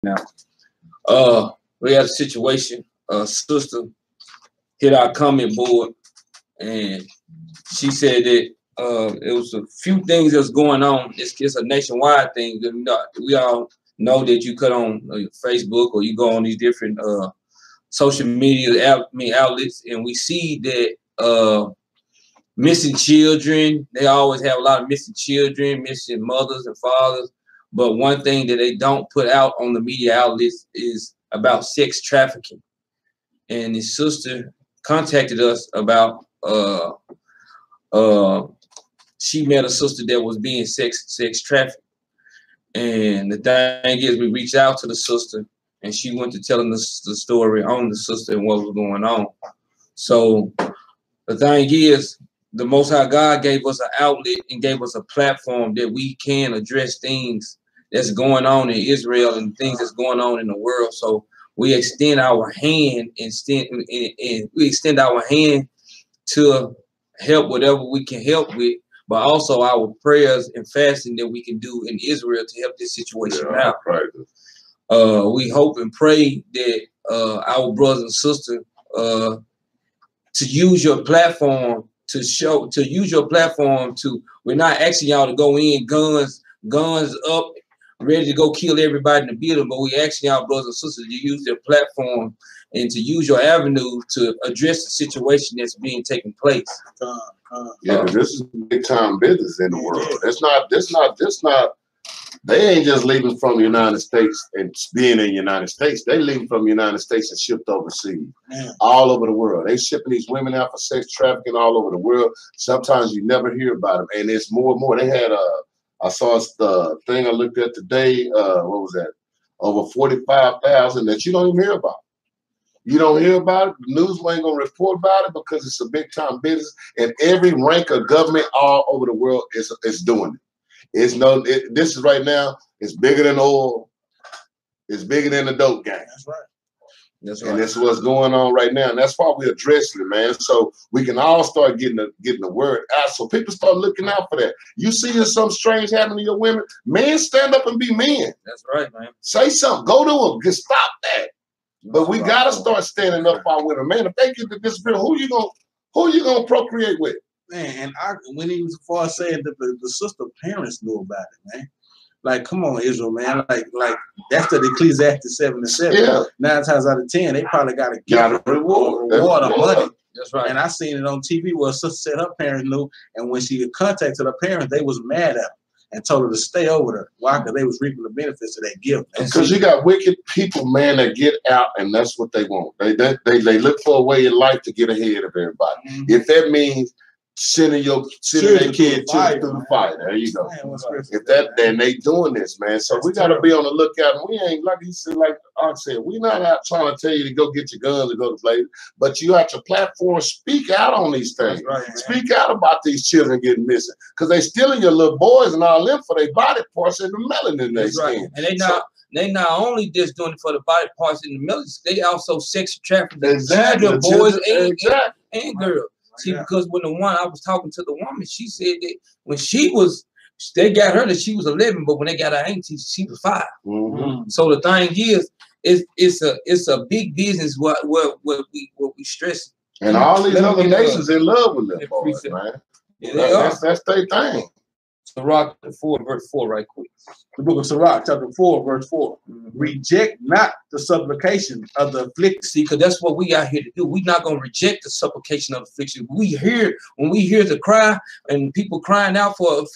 now. We had a situation. A sister hit our comment board, and she said that it was a few things that's going on. It's a nationwide thing. We all know that you cut on Facebook or you go on these different social media outlets, and we see that missing children. They always have a lot of missing children, missing mothers and fathers. But one thing that they don't put out on the media outlets is about sex trafficking. And his sister contacted us about she met a sister that was being sex trafficked. And the thing is, we reached out to the sister, and she went to telling us the story on the sister and what was going on. So the thing is, the Most High God gave us an outlet and gave us a platform that we can address things that's going on in Israel and things that's going on in the world. So we extend our hand and we extend our hand to help whatever we can help with, but also our prayers and fasting that we can do in Israel to help this situation out. We hope and pray that our brothers and sisters to use your platform we're not asking y'all to go in guns up, ready to go kill everybody in the building, but we asking y'all brothers and sisters to use their platform and to use your avenue to address the situation that's being taken place. Yeah, this is big time business in the world. It's not. They ain't just leaving from the United States and being in the United States. They leaving from the United States and shipped overseas, all over the world. They shipping these women out for sex trafficking all over the world. Sometimes you never hear about them, and it's more and more. They had I saw the thing I looked at today. What was that? Over 45,000 that you don't even hear about. You don't hear about it. The news ain't gonna report about it because it's a big time business, and every rank of government all over the world is doing it. This is right now. It's bigger than oil. It's bigger than the dope gang. That's right. That's right. And that's what's going on right now, and that's why we're addressing it, man. So we can all start getting the word out. So people start looking out for that. You see something strange happening to your women, men, stand up and be men. That's right, man. Say something. Go to them. Just stop that. But we gotta start standing up for our women, man. If they get to disappear, who you gonna procreate with? Man, and when he was far saying that the sister parents knew about it, man. Like, come on, Israel, man. Like that's the Ecclesiastes 7:7. Yeah. 9 times out of 10, they probably got a reward of money. That's right. And I seen it on TV where a sister said her parents knew, and when she contacted her parents, they was mad at her and told her to stay over there. Why? Because they was reaping the benefits of that gift. Because you got wicked people, man, that get out, and that's what they want. They look for a way in life to get ahead of everybody. If that means sending their kid through the fire. There you go. Man, then they doing this, man. So we gotta be on the lookout. And we ain't, like he said, like Art said, we're not out trying to tell you to go get your guns and go to play, but you have your platform, speak out on these things. Right, speak out about these children getting missing. Because they stealing your little boys and all them for their body parts and the melanin in their skin. And they not only just doing it for the body parts in the military, they also sex trafficking boys and girls. See, because when the one I was talking to the woman, she said that when they got her that she was 11, but when they got her 18, she was 5. So the thing is, it's a big business what we stress. And all these other nations in love with them boys, man. Yeah, that's their thing. Sirach 4 verse 4, right quick. The book of Sirach, chapter 4, verse 4. Reject not the supplication of the afflicted. See, because that's what we out here to do. We're not going to reject the supplication of the affliction. When we hear the cry and people crying out for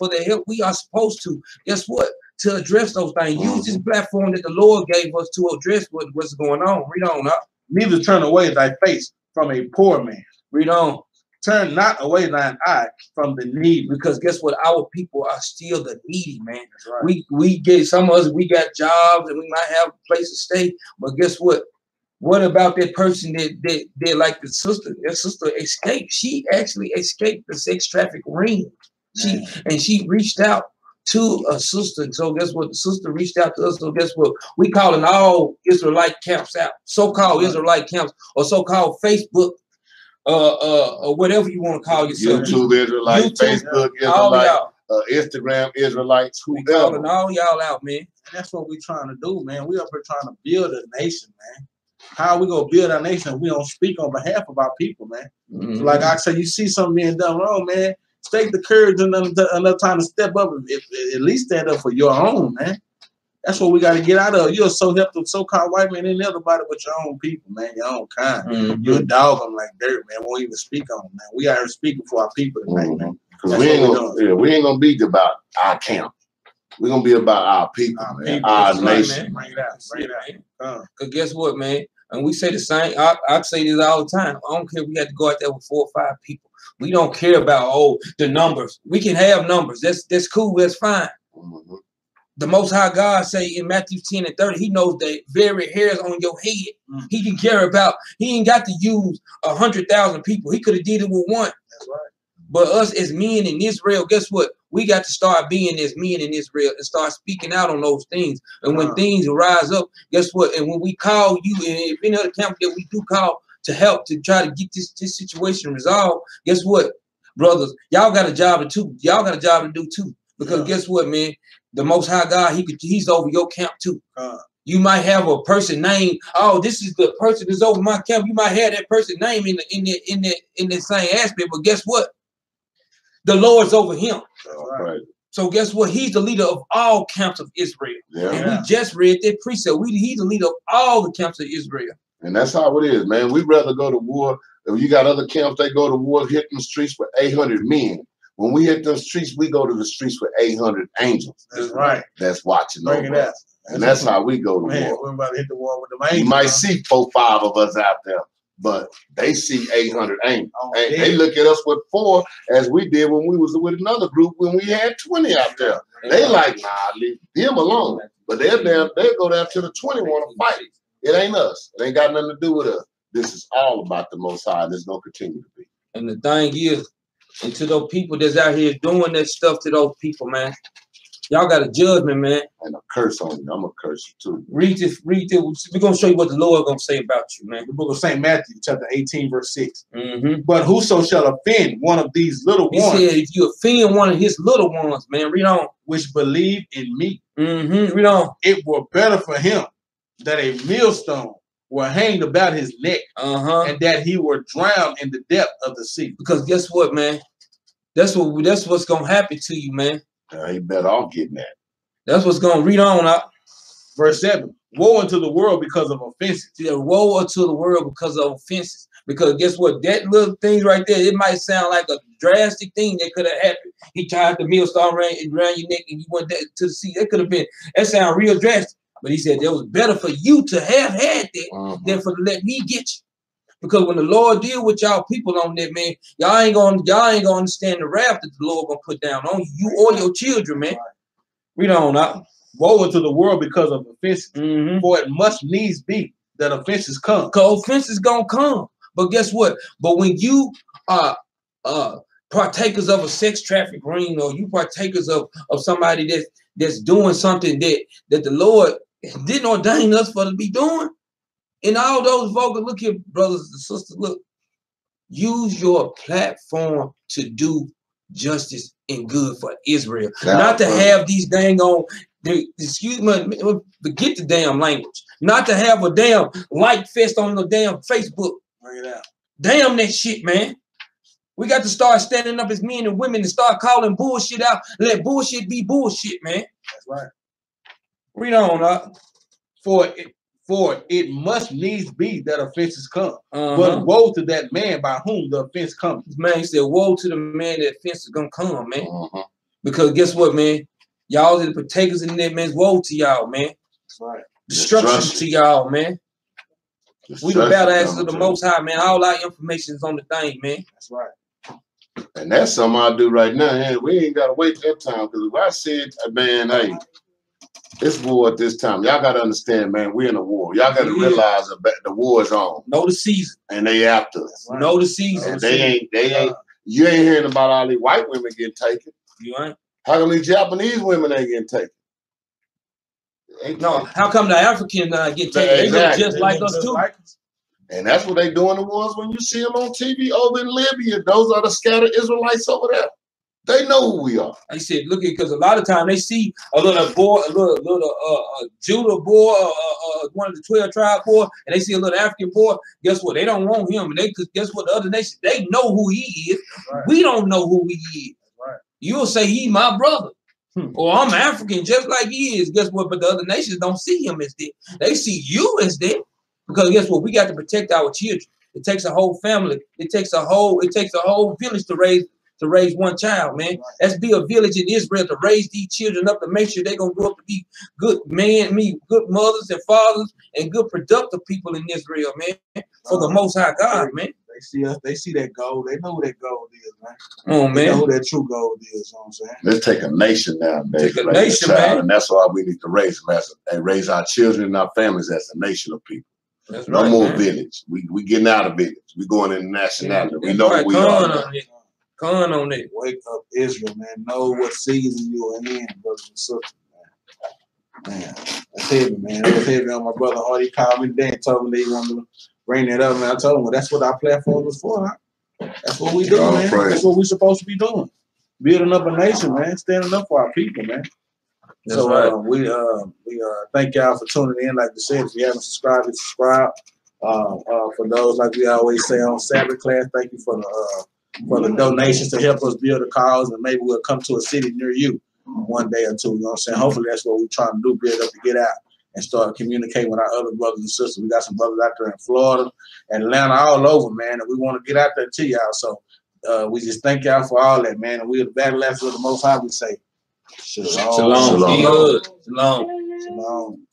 their help, we are supposed to, guess what? To address those things. Use this platform that the Lord gave us to address what's going on. Read on up. Neither turn away thy face from a poor man. Read on. Turn not away thine eye from the needy. Because guess what? Our people are still the needy, man. That's right. We get, some of us, we got jobs and we might have a place to stay. But guess what? What about that person that like the sister? That sister escaped. She actually escaped the sex traffic ring. She reached out to a sister. So guess what? The sister reached out to us. So guess what? We calling all Israelite camps out. So-called Israelite camps or so-called Facebook or whatever you want to call yourself. YouTube Israelite, Facebook Israelite, Instagram Israelites, We whoever. calling all y'all out, man. And that's what we trying to do, man. We up here trying to build a nation, man. How are we gonna build our nation if we don't speak on behalf of our people, man? So like I said, you see something being done wrong, man. Take the courage and another time to step up and at least stand up for your own, man. That's what we got to get out of. You're so helped with so-called white man ain't nobody but your own people, man, your own kind. You a dog them like dirt, man. Won't even speak on them, man. We out here speaking for our people tonight, man. Because we ain't gonna be about our camp. We're gonna be about our people, our nation. Bring it out, bring it out. Cause guess what, man? And we say the same. I say this all the time. I don't care if we have to go out there with 4 or 5 people. We don't care about the numbers. We can have numbers. That's cool. That's fine. The Most High God say in Matthew 10 and 30, He knows the very hairs on your head. He can care about. He ain't got to use 100,000 people. He could have did it with 1. That's right. But us as men in Israel, guess what? We got to start being as men in Israel and start speaking out on those things. And when things rise up, guess what? And when we call you, and if any other camp that we do call to help to try to get this situation resolved, guess what, brothers? Y'all got a job to do. Y'all got a job to do too. Because guess what, man? The Most High God, He's over your camp too. You might have a person named, this is the person that's over my camp. You might have that person name in the same aspect, but guess what? The Lord's over him. Right. So guess what? He's the leader of all camps of Israel. And we just read that precept. He's the leader of all the camps of Israel. And that's how it is, man. We'd rather go to war. If you got other camps, they go to war, hit them streets with 800 men. When we hit them streets, we go to the streets with 800 angels. That's right. That's watching Bring over us. And that's how we go to war. We're about to hit the wall with the angels. You might see 4 or 5 of us out there, but they see 800 angels. And they look at us with 4, as we did when we was with another group when we had 20 out there. They like, nah, leave them alone. But they'll go down to the 20 want to fight. It ain't us. It ain't got nothing to do with us. This is all about the Most High, and it's going to continue to be. And the thing is, and to those people that's out here doing that stuff to those people, man, y'all got a judgment, man. And a curse on you. I'm going to curse you too. Read this. We're going to show you what the Lord going to say about you, man. The book of St. Matthew, chapter 18, verse 6. But whoso shall offend one of these little ones. He said, if you offend one of his little ones, man, read on. Which believe in me. Read on. It were better for him that a millstone were hanged about his neck, and that he were drowned in the depth of the sea. Because guess what, man? That's what's gonna happen to you, man. He better off getting that. That's what's gonna read on up. Verse 7. Woe unto the world because of offenses. Yeah, woe unto the world because of offenses. Because guess what? That little thing right there, it might sound like a drastic thing that could have happened. He tied the millstone around your neck and you went to the sea. That sound real drastic. But he said, it was better for you to have had that than for to let me get you. Because when the Lord deal with y'all people on that, man, y'all ain't gonna understand the wrath that the Lord gonna put down on you or your children, man. Read on up. Woe unto the world because of offenses. For it must needs be that offenses come. Because offenses gonna come. But guess what? But when you are partakers of a sex traffic ring, or you partakers of somebody that's doing something that the Lord didn't ordain us for to be doing. And all those vocal, look here, brothers and sisters, look, use your platform to do justice and good for Israel. Not to have these dang on, excuse me, forget the damn language. Not to have a damn like fest on the damn Facebook. Bring it out. Damn that shit, man. We got to start standing up as men and women and start calling bullshit out. Let bullshit be bullshit, man. That's right. Read on up. For it must needs be that offenses come. But woe to that man by whom the offense comes. Man, he said, woe to the man that offense is gonna come, man. Because guess what, man? Y'all are the partakers in that, man. Woe to y'all, man. That's right. Destruction to y'all, man. We the battle axes of the Most High, man. All our information is on the thing, man. That's right. And that's something I do right now. Hey, we ain't got to wait that time. Because if I said, man, hey, it's war at this time. Y'all got to understand, man, we're in a war. Y'all got to realize that the war is on. Know the season. And they after us. Right. Know the season. And they ain't, you ain't hearing about all these white women getting taken. You ain't. How come these Japanese women ain't getting taken? No, how come the African get taken? They look just like us too. And that's what they doing the wars when you see them on TV over in Libya. Those are the scattered Israelites over there. They know who we are. I said, look at, because a lot of times they see a little boy, a little Judah boy, one of the 12 tribe boy, and they see a little African boy. Guess what? They don't want him, and guess what? The other nation, they know who he is. Right. We don't know who he is. Right. You'll say he my brother, or I'm African just like he is. Guess what? But the other nations don't see him as that. They see you as that, because guess what? We got to protect our children. It takes a whole family. It takes a whole village to raise one child, man. Let's be a village in Israel to raise these children up, to make sure they're gonna grow up to be good good mothers and fathers and good productive people in Israel, man. For the Most High God, man. They see us, they see that gold, they know who that gold is, man. Oh, man. They know who that true gold is, you know what I'm saying? Let's take a nation now, man. Take a nation, man. And that's why we need to raise them and raise our children and our families as a nation of people. That's no right, more man. village. We getting out of village. We going into nationality. We know who we are. Con on it. Wake up, Israel, man. Know what season you're in, brothers and sisters, man. Man, that's heavy, man. That was heavy on my brother Hardy. He called me today and told me they wanted to bring that up, and I told him, well, that's what our platform is for, huh? That's what we do, man. That's what we're supposed to be doing. Building up a nation, man. Standing up for our people, man. That's so right. we thank y'all for tuning in. Like I said, if you haven't subscribed, subscribe. For those, like we always say on Sabbath class, thank you for the donations to help us build a cause, and maybe we'll come to a city near you one day or two. You know what I'm saying? Hopefully that's what we're trying to do, build up to get out and start communicating with our other brothers and sisters. We got some brothers out there in Florida, Atlanta, all over, man, and we want to get out there to y'all. So we just thank y'all for all that, man. And we're the battle after the Most High, we say, Shalom. Shalom. Shalom. Be good. Shalom. Shalom.